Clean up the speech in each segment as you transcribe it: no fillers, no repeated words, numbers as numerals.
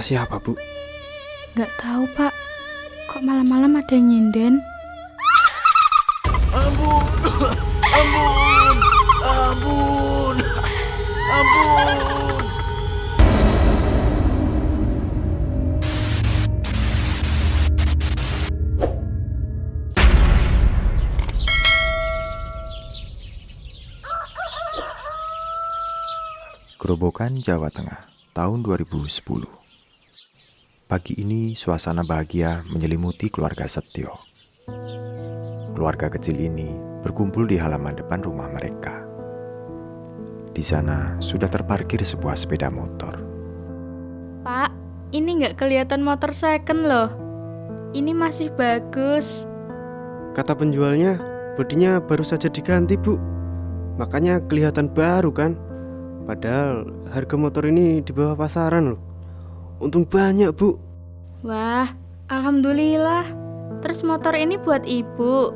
siapa, Bu? Nggak tahu, Pak. Kok malam-malam ada yang nyinden? Ampun, ampun, ampun, ampun. Gerobokan Jawa Tengah, tahun 2010. Pagi ini suasana bahagia menyelimuti keluarga Setio. Keluarga kecil ini berkumpul di halaman depan rumah mereka. Di sana sudah terparkir sebuah sepeda motor. Pak, ini nggak kelihatan motor second loh. Ini masih bagus. Kata penjualnya, bodinya baru saja diganti, Bu. Makanya kelihatan baru kan? Padahal harga motor ini di bawah pasaran loh. Untung banyak, Bu. Wah, alhamdulillah. Terus motor ini buat ibu.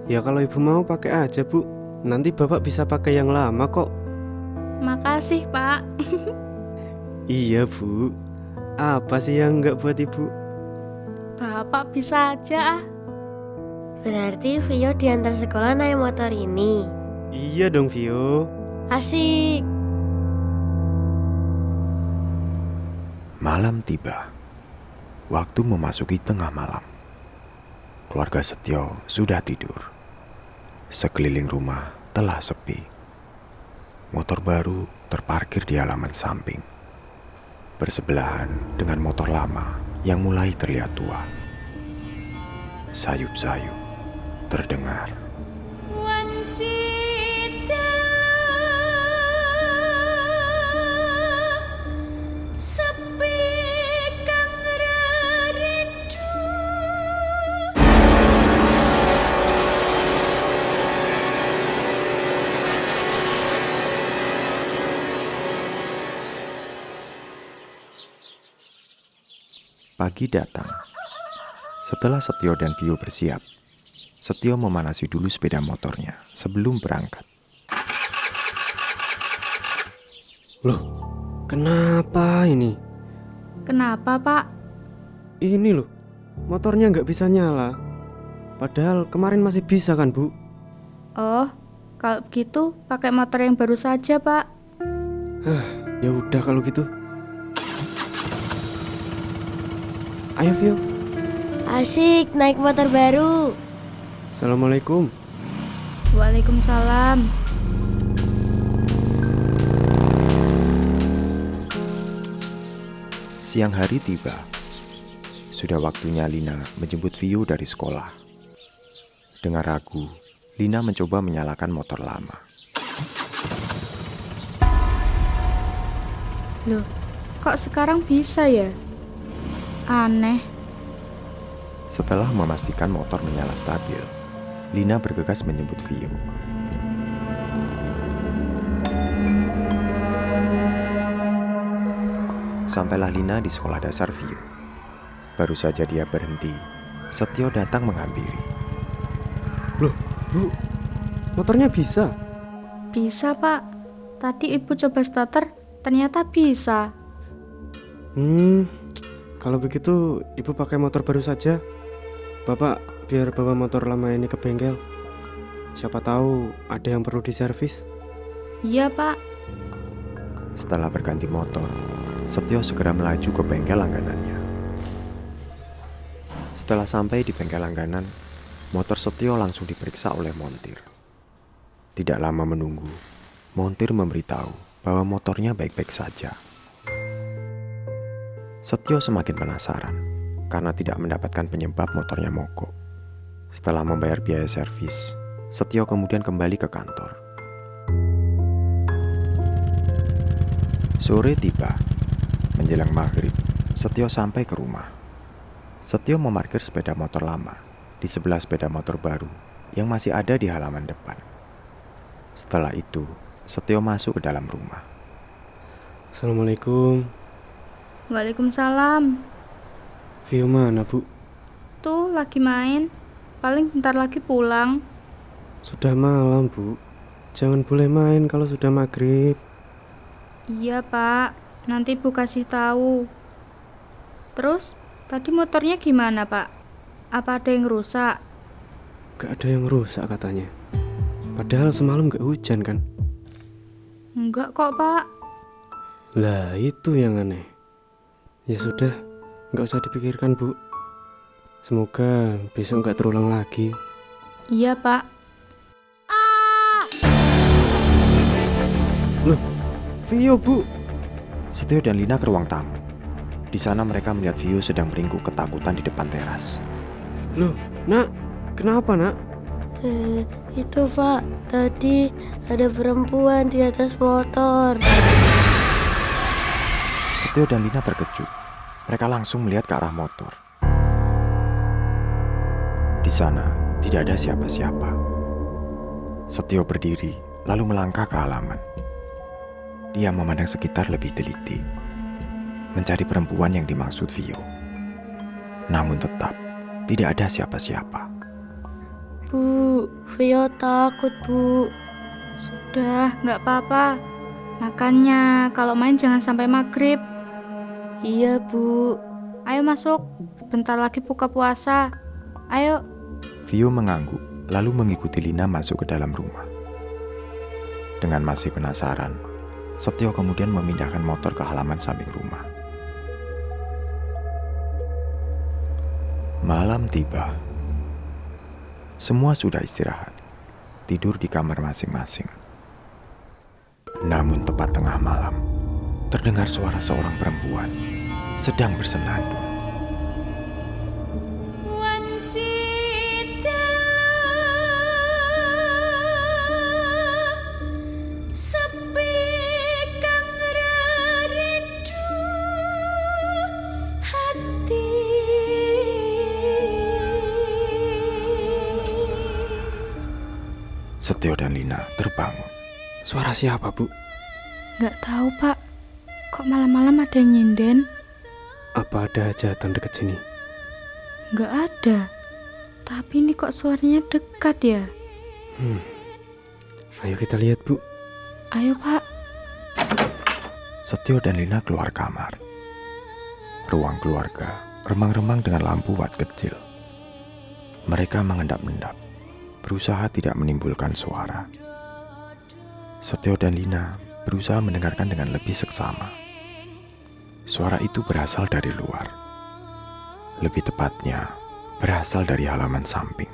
Ya kalau ibu mau pakai aja, Bu. Nanti bapak bisa pakai yang lama kok. Makasih, Pak. Iya, Bu. Apa sih yang nggak buat ibu? Bapak bisa aja ah. Berarti Vio diantar sekolah naik motor ini. Iya dong, Vio. Asik. Malam tiba. Waktu memasuki tengah malam. Keluarga Setio sudah tidur. Sekeliling rumah telah sepi. Motor baru terparkir di halaman samping, bersebelahan dengan motor lama yang mulai terlihat tua. Sayup-sayup terdengar. Pagi datang. Setelah Setio dan Vio bersiap, Setio memanasi dulu sepeda motornya sebelum berangkat. Loh, kenapa ini? Kenapa, Pak? Ini loh, motornya nggak bisa nyala. Padahal kemarin masih bisa kan, Bu? Oh, kalau begitu pakai motor yang baru saja, Pak. Ya udah kalau gitu. Ayo, Vio. Asik naik motor baru. Assalamualaikum. Waalaikumsalam. Siang hari tiba. Sudah waktunya Lina menjemput Vio dari sekolah. Dengan ragu, Lina mencoba menyalakan motor lama. Loh, kok sekarang bisa ya? Aneh. Setelah memastikan motor menyala stabil, Lina bergegas menjemput Vio. Sampailah Lina di sekolah dasar Vio. Baru saja dia berhenti, Setio datang menghampiri. Loh, Bu. Motornya bisa? Bisa, Pak. Tadi ibu coba starter, ternyata bisa. Kalau begitu ibu pakai motor baru saja. Bapak biar bawa motor lama ini ke bengkel. Siapa tahu ada yang perlu diservis. Iya, Pak. Setelah berganti motor, Setio segera melaju ke bengkel langganannya. Setelah sampai di bengkel langganan, motor Setio langsung diperiksa oleh montir. Tidak lama menunggu, montir memberitahu bahwa motornya baik-baik saja. Setio semakin penasaran karena tidak mendapatkan penyebab motornya mogok. Setelah membayar biaya servis, Setio kemudian kembali ke kantor. Sore tiba. Menjelang maghrib, Setio sampai ke rumah. Setio memarkir sepeda motor lama di sebelah sepeda motor baru yang masih ada di halaman depan. Setelah itu, Setio masuk ke dalam rumah. Assalamualaikum. Waalaikumsalam. Vio mana, Bu? Tuh lagi main. Paling bentar lagi pulang. Sudah malam, Bu. Jangan boleh main kalau sudah maghrib. Iya, Pak. Nanti Ibu kasih tahu. Terus, tadi motornya gimana, Pak? Apa ada yang rusak? Gak ada yang rusak katanya. Padahal semalam gak hujan kan? Enggak kok, Pak. Lah itu yang aneh. Ya sudah, gak usah dipikirkan Bu. Semoga besok gak terulang lagi. Iya, Pak. Loh, Vio Bu. Setio dan Lina ke ruang tamu. Di sana mereka melihat Vio sedang meringkuk ketakutan di depan teras. Loh, Nak, kenapa Nak? Itu Pak, tadi ada perempuan di atas motor. Setio dan Lina terkejut. Mereka langsung melihat ke arah motor. Di sana tidak ada siapa-siapa. Setio berdiri lalu melangkah ke halaman. Dia memandang sekitar lebih teliti, mencari perempuan yang dimaksud Vio. Namun tetap tidak ada siapa-siapa. Bu, Vio takut Bu. Sudah, nggak apa-apa. Makanya kalau main jangan sampai maghrib. Iya Bu. Ayo masuk, sebentar lagi buka puasa. Ayo. Vio mengangguk lalu mengikuti Lina masuk ke dalam rumah. Dengan masih penasaran, Setio kemudian memindahkan motor ke halaman samping rumah. Malam tiba. Semua sudah istirahat, tidur di kamar masing-masing. Namun tepat tengah malam, terdengar suara seorang perempuan sedang bersenandung. Setio dan Lina terbangun. Suara siapa Bu? Nggak tahu, Pak. Kok malam-malam ada yang nyinden? Apa ada hajatan dekat sini? Nggak ada. Tapi ini kok suaranya dekat ya? Ayo kita lihat Bu. Ayo, Pak. Setio dan Lina keluar kamar. Ruang keluarga remang-remang dengan lampu watt kecil. Mereka mengendap-endap, berusaha tidak menimbulkan suara. Setio dan Lina berusaha mendengarkan dengan lebih seksama. Suara itu berasal dari luar. Lebih tepatnya, berasal dari halaman samping.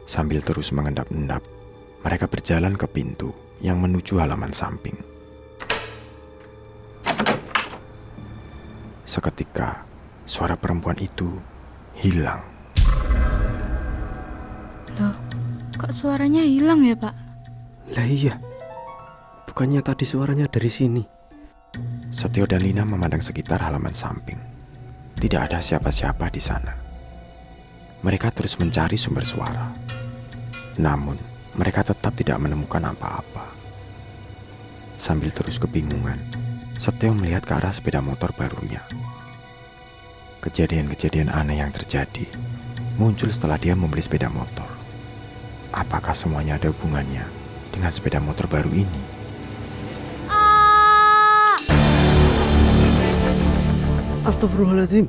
Sambil terus mengendap-endap, mereka berjalan ke pintu yang menuju halaman samping. Seketika, suara perempuan itu hilang. Loh, kok suaranya hilang ya, Pak? Lah iya. Bukannya tadi suaranya dari sini? Setio dan Lina memandang sekitar halaman samping. Tidak ada siapa-siapa di sana. Mereka terus mencari sumber suara. Namun, mereka tetap tidak menemukan apa-apa. Sambil terus kebingungan, Setio melihat ke arah sepeda motor barunya. Kejadian-kejadian aneh yang terjadi muncul setelah dia membeli sepeda motor. Apakah semuanya ada hubungannya dengan sepeda motor baru ini? Astagfirullahaladzim.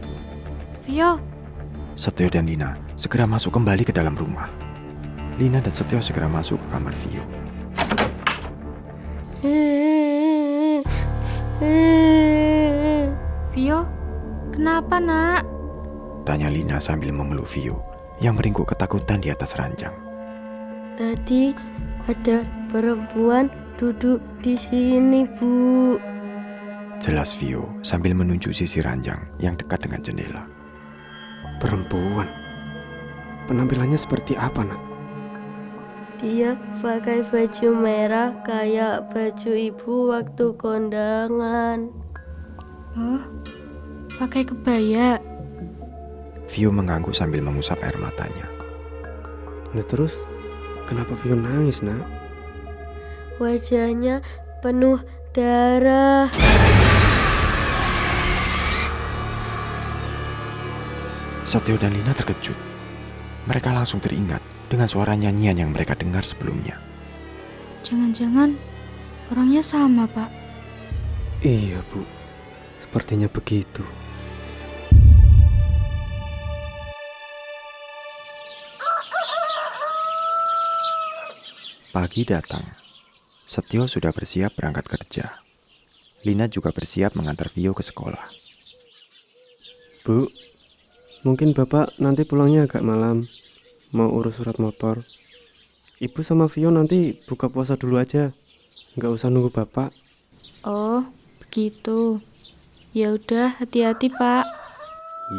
Vio, Setio dan Lina segera masuk kembali ke dalam rumah. Lina dan Setio segera masuk ke kamar Vio. Vio, kenapa nak? Tanya Lina sambil memeluk Vio yang meringkuk ketakutan di atas ranjang. Tadi ada perempuan duduk di sini, Bu. Jelas Vio sambil menunjuk sisi ranjang yang dekat dengan jendela. Perempuan. Penampilannya seperti apa Nak? Dia pakai baju merah kayak baju ibu waktu kondangan. Oh, pakai kebaya. Vio mengangguk sambil mengusap air matanya. Lah terus, kenapa Vio nangis Nak? Wajahnya penuh darah. Setio dan Lina terkejut. Mereka langsung teringat dengan suara nyanyian yang mereka dengar sebelumnya. Jangan-jangan orangnya sama, Pak. Iya Bu, sepertinya begitu. Pagi datang. Setio sudah bersiap berangkat kerja. Lina juga bersiap mengantar Vio ke sekolah. Bu, mungkin Bapak nanti pulangnya agak malam. Mau urus surat motor. Ibu sama Vio nanti buka puasa dulu aja. Nggak usah nunggu Bapak. Oh, begitu. Ya udah, hati-hati, Pak.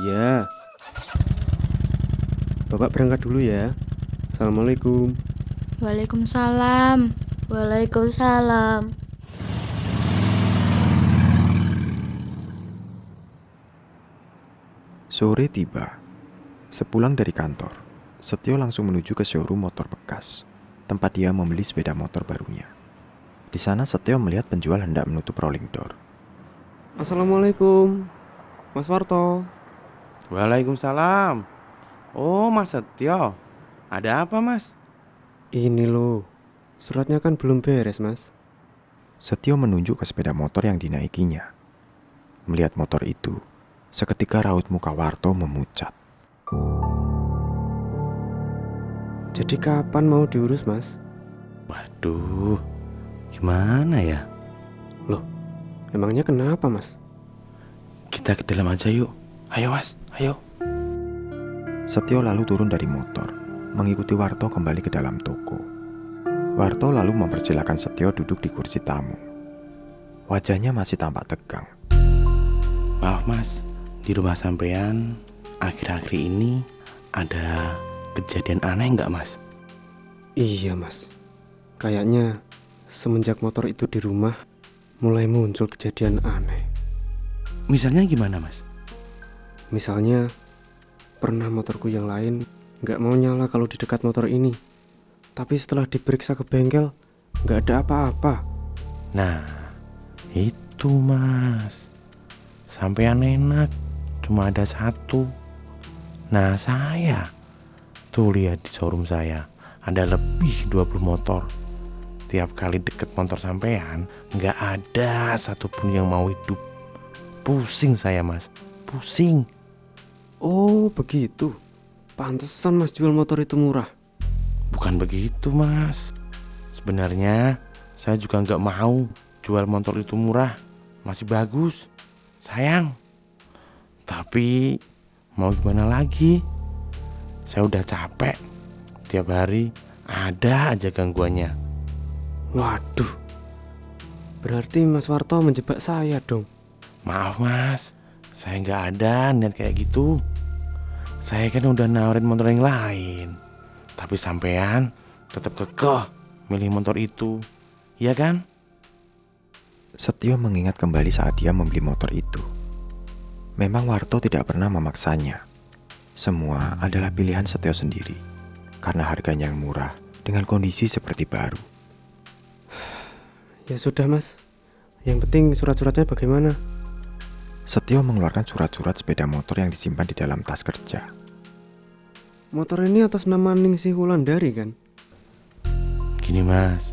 Iya. Bapak berangkat dulu ya. Assalamualaikum. Waalaikumsalam. Waalaikumsalam. Sore tiba. Sepulang dari kantor, Setio langsung menuju ke showroom motor bekas, tempat dia membeli sepeda motor barunya. Di sana Setio melihat penjual hendak menutup rolling door. Assalamualaikum, Mas Warto. Waalaikumsalam. Oh, Mas Setio. Ada apa, Mas? Ini loh, suratnya kan belum beres, Mas. Setio menunjuk ke sepeda motor yang dinaikinya. Melihat motor itu, seketika raut muka Warto memucat. Jadi kapan mau diurus, Mas? Waduh, gimana ya? Loh, emangnya kenapa, Mas? Kita ke dalam aja yuk. Ayo, Mas, ayo. Setio lalu turun dari motor, mengikuti Warto kembali ke dalam toko. Warto lalu mempersilahkan Setio duduk di kursi tamu. Wajahnya masih tampak tegang. Maaf, Mas. Di rumah sampean akhir-akhir ini ada kejadian aneh nggak, Mas? Iya, Mas. Kayaknya semenjak motor itu di rumah, mulai muncul kejadian aneh. Misalnya gimana, Mas? Misalnya, pernah motorku yang lain nggak mau nyala kalau di dekat motor ini. Tapi setelah diperiksa ke bengkel, nggak ada apa-apa. Nah, itu, Mas. Sampean enak, cuma ada satu. Nah, saya tuh lihat di showroom saya ada lebih 20 motor. Tiap kali deket motor sampean, nggak ada satupun yang mau hidup. Pusing saya, Mas. Pusing. Oh, begitu. Pantesan Mas jual motor itu murah. Bukan begitu, Mas. Sebenarnya saya juga nggak mau jual motor itu murah. Masih bagus, sayang. Tapi mau gimana lagi? Saya udah capek. Tiap hari ada aja gangguannya. Waduh. Berarti Mas Warto menjebak saya dong. Maaf, Mas, saya nggak ada niat kayak gitu. Saya kan udah nawarin motor yang lain, tapi sampean tetap kekeh milih motor itu, iya kan? Setio mengingat kembali saat dia membeli motor itu. Memang Warto tidak pernah memaksanya. Semua adalah pilihan Setio sendiri, karena harganya yang murah dengan kondisi seperti baru. Ya sudah, Mas. Yang penting surat-suratnya bagaimana? Setio mengeluarkan surat-surat sepeda motor yang disimpan di dalam tas kerja. Motor ini atas nama Ningsih Wulandari kan? Gini, Mas,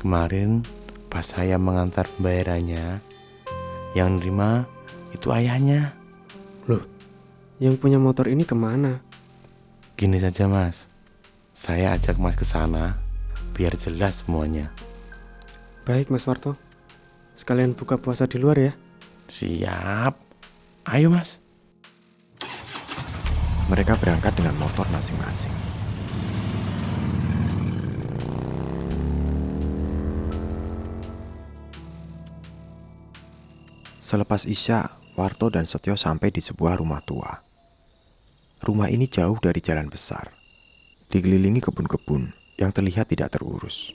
kemarin pas saya mengantar pembayarannya, yang nerima itu ayahnya. Loh, yang punya motor ini kemana? Gini saja, Mas, saya ajak Mas ke sana biar jelas semuanya. Baik, Mas Warto. Sekalian buka puasa di luar ya. Siap. Ayo, Mas. Mereka berangkat dengan motor masing-masing. Selepas Isya, Warto dan Setio sampai di sebuah rumah tua. Rumah ini jauh dari jalan besar, dikelilingi kebun-kebun yang terlihat tidak terurus.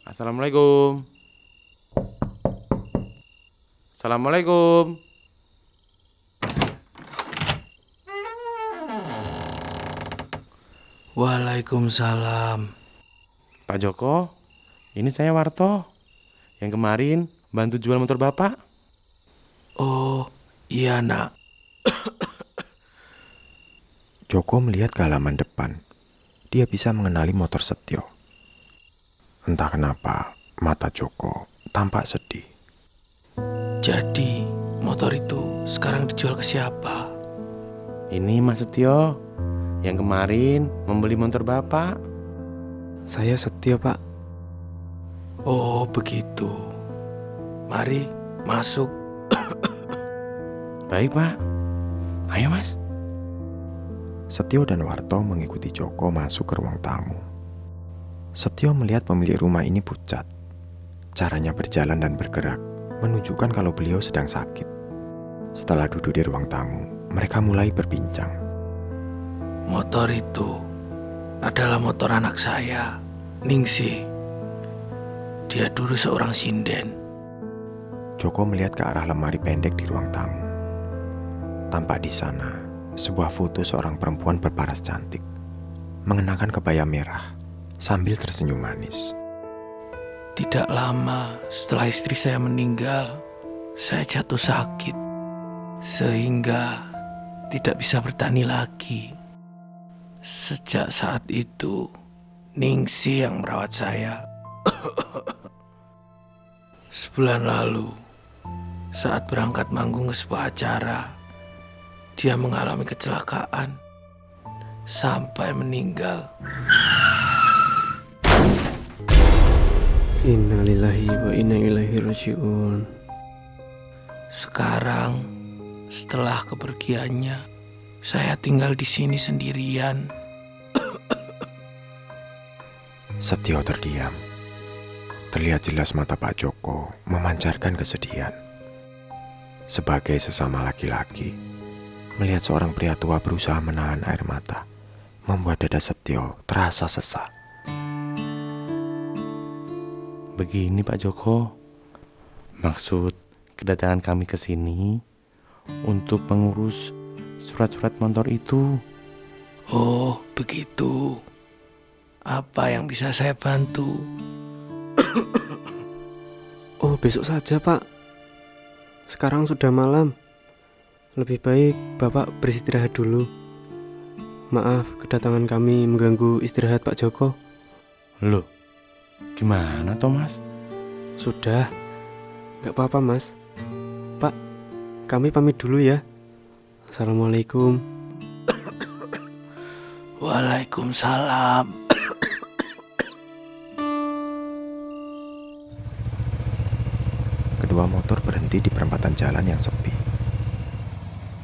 Assalamualaikum. Assalamualaikum. Waalaikumsalam. Pak Joko, ini saya Warto yang kemarin bantu jual motor Bapak. Oh, iya nak. Joko melihat ke halaman depan. Dia bisa mengenali motor Setio. Entah kenapa, mata Joko tampak sedih. Jadi, motor itu sekarang dijual ke siapa? Ini Mas Setio yang kemarin membeli motor Bapak. Saya Setio, Pak. Oh, begitu. Mari, masuk. Baik, Pak. Ayo, Mas. Setio dan Warto mengikuti Joko masuk ke ruang tamu. Setio melihat pemilik rumah ini pucat. Caranya berjalan dan bergerak menunjukkan kalau beliau sedang sakit. Setelah duduk di ruang tamu, mereka mulai berbincang. Motor itu adalah motor anak saya, Ningsih. Dia dulu seorang sinden. Joko melihat ke arah lemari pendek di ruang tamu. Tampak di sana sebuah foto seorang perempuan berparas cantik, mengenakan kebaya merah sambil tersenyum manis. Tidak lama setelah istri saya meninggal, saya jatuh sakit, sehingga tidak bisa bertani lagi. Sejak saat itu, Ningsih yang merawat saya. Sebulan lalu, saat berangkat manggung ke sebuah acara, dia mengalami kecelakaan sampai meninggal. Innalillahi wa inna ilaihi raji'un. Sekarang, setelah kepergiannya, saya tinggal di sini sendirian. Setio terdiam. Terlihat jelas mata Pak Joko memancarkan kesedihan. Sebagai sesama laki-laki, melihat seorang pria tua berusaha menahan air mata membuat dada Setio terasa sesak. Begini, Pak Joko. Maksud kedatangan kami ke sini untuk mengurus surat-surat motor itu. Oh, begitu. Apa yang bisa saya bantu? Oh, besok saja, Pak. Sekarang sudah malam. Lebih baik Bapak beristirahat dulu. Maaf kedatangan kami mengganggu istirahat Pak Joko. Loh, gimana toh, Mas? Sudah, gak apa-apa, Mas. Pak, kami pamit dulu ya. Assalamualaikum. Waalaikumsalam. Kedua motor berhenti di perempatan jalan yang sepi.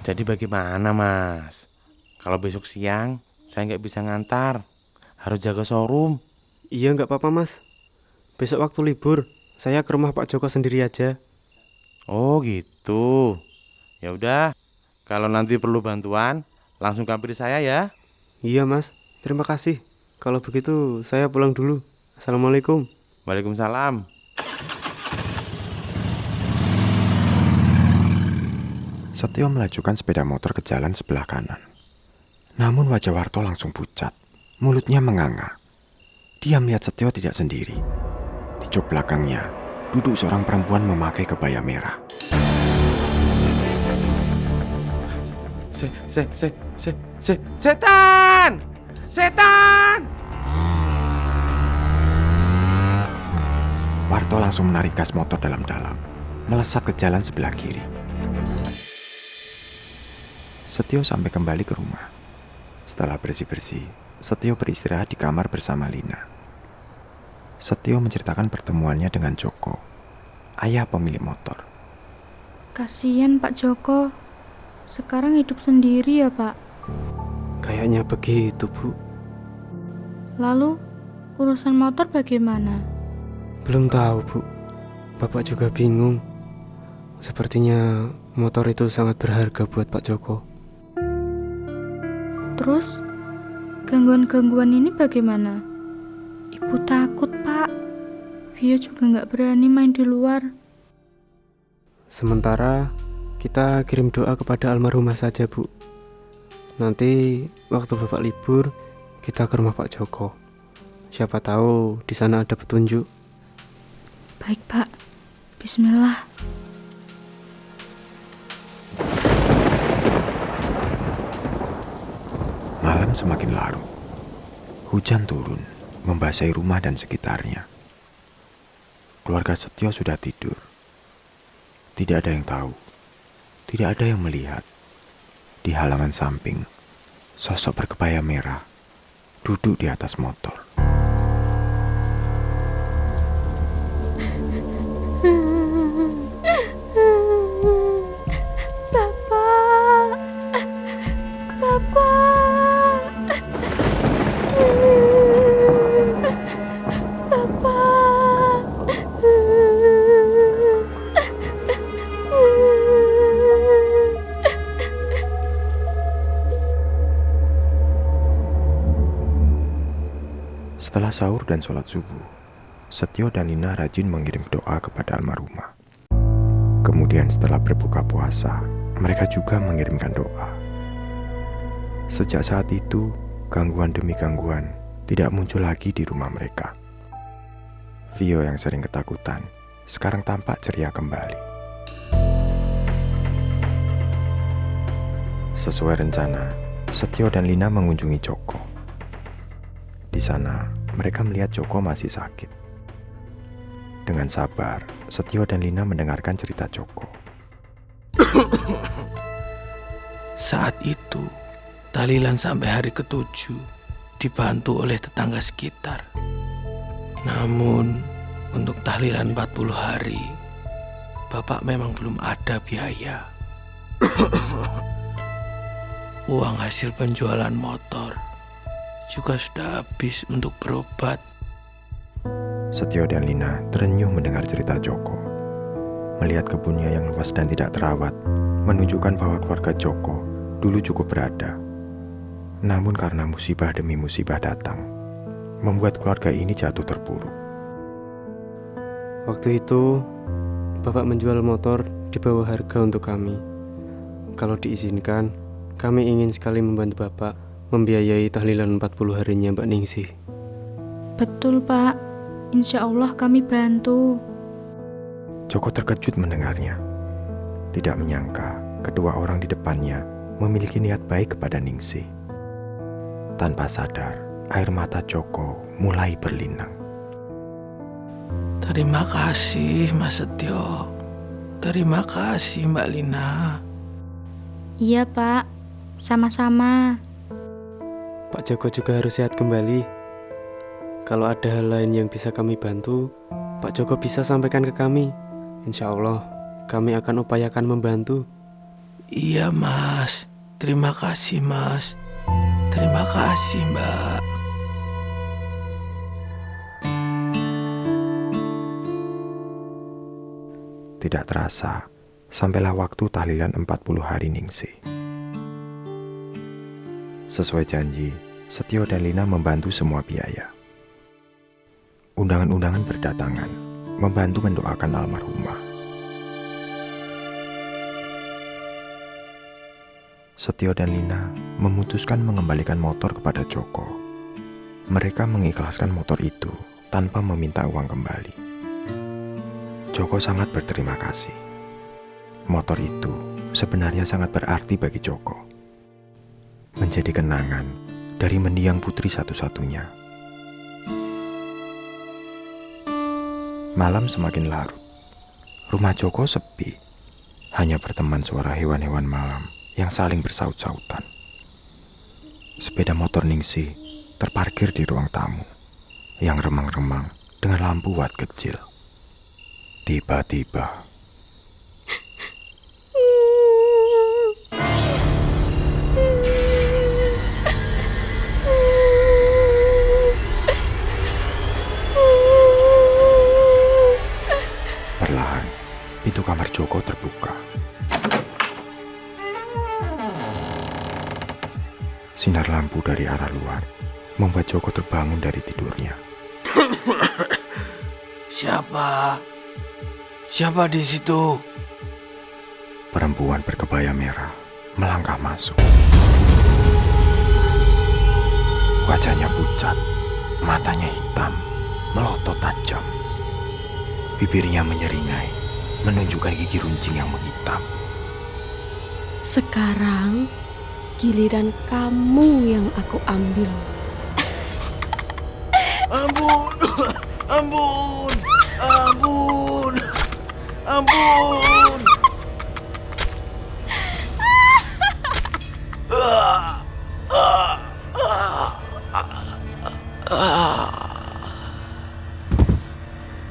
Jadi bagaimana, Mas? Kalau besok siang saya nggak bisa ngantar, harus jaga showroom. Iya, gak apa-apa, Mas. Besok waktu libur, saya ke rumah Pak Joko sendiri aja. Oh gitu. Ya udah, kalau nanti perlu bantuan, langsung kabarin saya ya. Iya, Mas. Terima kasih. Kalau begitu, saya pulang dulu. Assalamualaikum. Waalaikumsalam. Setio melajukan sepeda motor ke jalan sebelah kanan. Namun wajah Warto langsung pucat, mulutnya menganga. Dia melihat Setio tidak sendiri. Di jok belakangnya, duduk seorang perempuan memakai kebaya merah. Setan! Setan! Warto langsung menarik gas motor dalam-dalam, melesat ke jalan sebelah kiri. Setio sampai kembali ke rumah. Setelah bersih-bersih, Setio beristirahat di kamar bersama Lina. Setio menceritakan pertemuannya dengan Joko, ayah pemilik motor. Kasihan Pak Joko. Sekarang hidup sendiri ya, Pak. Kayaknya begitu, Bu. Lalu, urusan motor bagaimana? Belum tahu, Bu. Bapak juga bingung. Sepertinya motor itu sangat berharga buat Pak Joko. Terus, gangguan-gangguan ini bagaimana? Ibu takut, Pak. Vio juga nggak berani main di luar. Sementara kita kirim doa kepada almarhumah saja, Bu. Nanti waktu Bapak libur, kita ke rumah Pak Joko. Siapa tahu di sana ada petunjuk. Baik, Pak. Bismillah. Malam semakin larut. Hujan turun, membasahi rumah dan sekitarnya. Keluarga Setio sudah tidur. Tidak ada yang tahu. Tidak ada yang melihat. Di halaman samping, sosok berkebaya merah duduk di atas motor. Setelah sahur dan sholat subuh, Setio dan Lina rajin mengirim doa kepada almarhumah. Kemudian setelah berbuka puasa, mereka juga mengirimkan doa. Sejak saat itu, gangguan demi gangguan tidak muncul lagi di rumah mereka. Vio yang sering ketakutan, sekarang tampak ceria kembali. Sesuai rencana, Setio dan Lina mengunjungi Joko. Di sana, mereka melihat Joko masih sakit. Dengan sabar, Setio dan Lina mendengarkan cerita Joko. Saat itu, tahlilan sampai hari ke-7 dibantu oleh tetangga sekitar. Namun, untuk tahlilan 40 hari, Bapak memang belum ada biaya. Uang hasil penjualan motor juga sudah habis untuk berobat. Setio dan Lina terenyuh mendengar cerita Joko. Melihat kebunnya yang luas dan tidak terawat, menunjukkan bahwa keluarga Joko dulu cukup berada. Namun karena musibah demi musibah datang, membuat keluarga ini jatuh terpuruk. Waktu itu, Bapak menjual motor di bawah harga untuk kami. Kalau diizinkan, kami ingin sekali membantu Bapak membiayai tahlilan 40 harinya Mbak Ningsih. Betul, Pak. Insya Allah kami bantu. Joko terkejut mendengarnya. Tidak menyangka kedua orang di depannya memiliki niat baik kepada Ningsih. Tanpa sadar, air mata Joko mulai berlinang. Terima kasih Mas Setio. Terima kasih Mbak Lina. Iya, Pak. Sama-sama. Pak Joko juga harus sehat kembali. Kalau ada hal lain yang bisa kami bantu, Pak Joko bisa sampaikan ke kami. Insya Allah, kami akan upayakan membantu. Iya Mas. Terima kasih Mas. Terima kasih Mbak. Tidak terasa, sampailah waktu tahlilan 40 hari Ningsih. Sesuai janji, Setio dan Lina membantu semua biaya. Undangan-undangan berdatangan, membantu mendoakan almarhumah. Setio dan Lina memutuskan mengembalikan motor kepada Joko. Mereka mengikhlaskan motor itu tanpa meminta uang kembali. Joko sangat berterima kasih. Motor itu sebenarnya sangat berarti bagi Joko. Menjadi kenangan dari mendiang putri satu-satunya. Malam semakin larut. Rumah Joko sepi. Hanya berteman suara hewan-hewan malam yang saling bersaut-sautan. Sepeda motor Ningsih terparkir di ruang tamu yang remang-remang dengan lampu watt kecil. Tiba-tiba perlahan pintu kamar Joko terbuka. Sinar lampu dari arah luar membuat Joko terbangun dari tidurnya. Siapa? Siapa di situ? Perempuan berkebaya merah melangkah masuk. Wajahnya pucat, matanya hitam, melotot tajam. Bibirnya menyeringai, menunjukkan gigi runcing yang menghitam. Sekarang giliran kamu yang aku ambil. Ampun, ampun, ampun, ampun.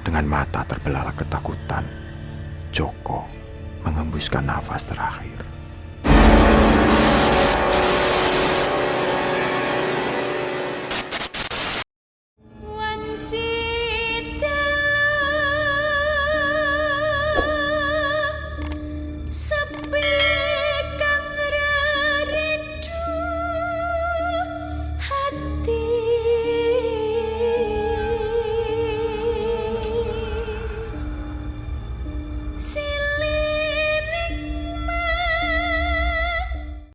Dengan mata terbelalak ketakutan, Joko mengembuskan nafas terakhir.